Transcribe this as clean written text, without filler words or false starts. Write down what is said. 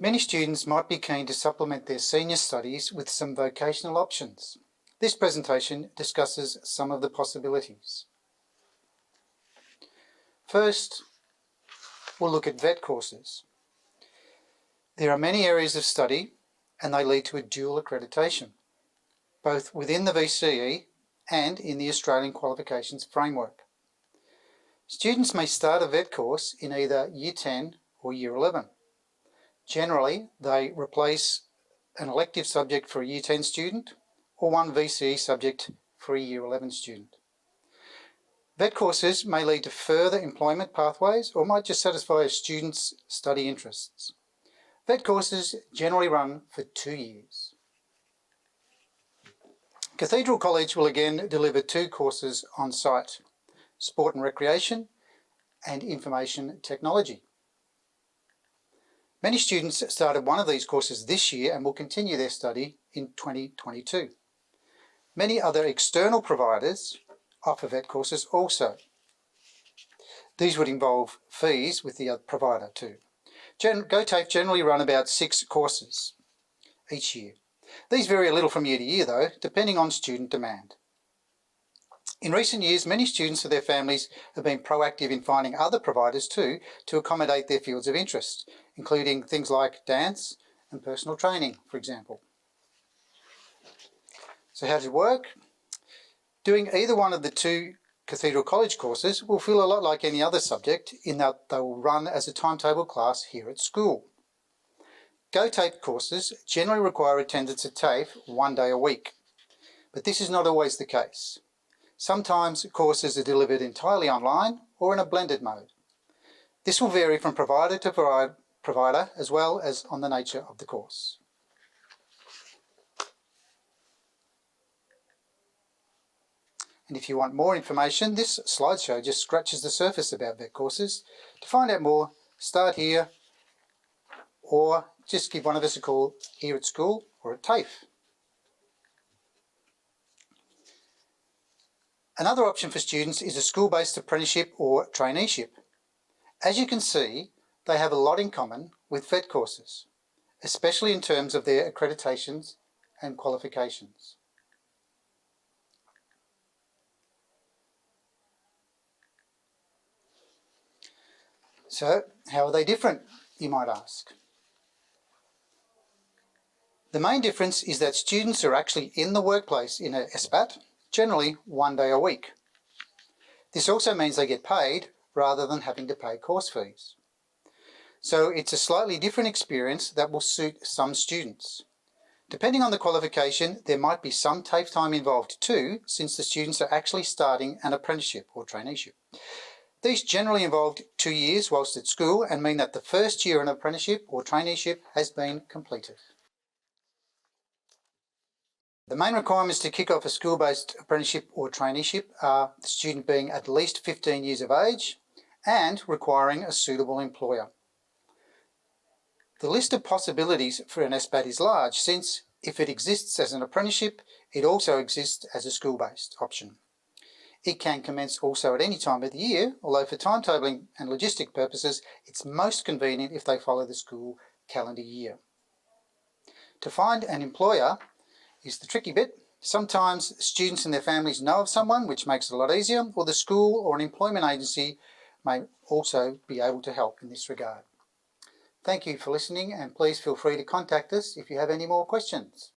Many students might be keen to supplement their senior studies with some vocational options. This presentation discusses some of the possibilities. First, we'll look at VET courses. There are many areas of study and they lead to a dual accreditation, both within the VCE and in the Australian Qualifications Framework. Students may start a VET course in either Year 10 or Year 11. Generally, they replace an elective subject for a Year 10 student or one VCE subject for a Year 11 student. VET courses may lead to further employment pathways or might just satisfy a student's study interests. VET courses generally run for 2 years. Cathedral College will again deliver 2 courses on site: Sport and Recreation and Information Technology. Many students started one of these courses this year and will continue their study in 2022. Many other external providers offer VET courses also. These would involve fees with the other provider too. GoTAFE generally run about 6 courses each year. These vary a little from year to year though, depending on student demand. In recent years, many students and their families have been proactive in finding other providers too to accommodate their fields of interest, including things like dance and personal training, for example. So how does it work? Doing either one of the 2 Cathedral College courses will feel a lot like any other subject in that they will run as a timetable class here at school. GoTAFE courses generally require attendance at TAFE 1 day a week, but this is not always the case. Sometimes courses are delivered entirely online or in a blended mode. This will vary from provider to provider as well as on the nature of the course. And if you want more information, this slideshow just scratches the surface about VET courses. To find out more, start here or just give one of us a call here at school or at TAFE. Another option for students is a school-based apprenticeship or traineeship. As you can see, they have a lot in common with VET courses, especially in terms of their accreditations and qualifications. So, how are they different, you might ask? The main difference is that students are actually in the workplace in a SPAT, generally 1 day a week. This also means they get paid rather than having to pay course fees. So it's a slightly different experience that will suit some students. Depending on the qualification, there might be some TAFE time involved too, since the students are actually starting an apprenticeship or traineeship. These generally involve 2 years whilst at school and mean that the first year in an apprenticeship or traineeship has been completed. The main requirements to kick off a school-based apprenticeship or traineeship are the student being at least 15 years of age and requiring a suitable employer. The list of possibilities for an SBAT is large, since if it exists as an apprenticeship, it also exists as a school-based option. It can commence also at any time of the year, although for timetabling and logistic purposes, it's most convenient if they follow the school calendar year. To find an employer is the tricky bit. Sometimes students and their families know of someone, which makes it a lot easier, or the school or an employment agency may also be able to help in this regard. Thank you for listening, and please feel free to contact us if you have any more questions.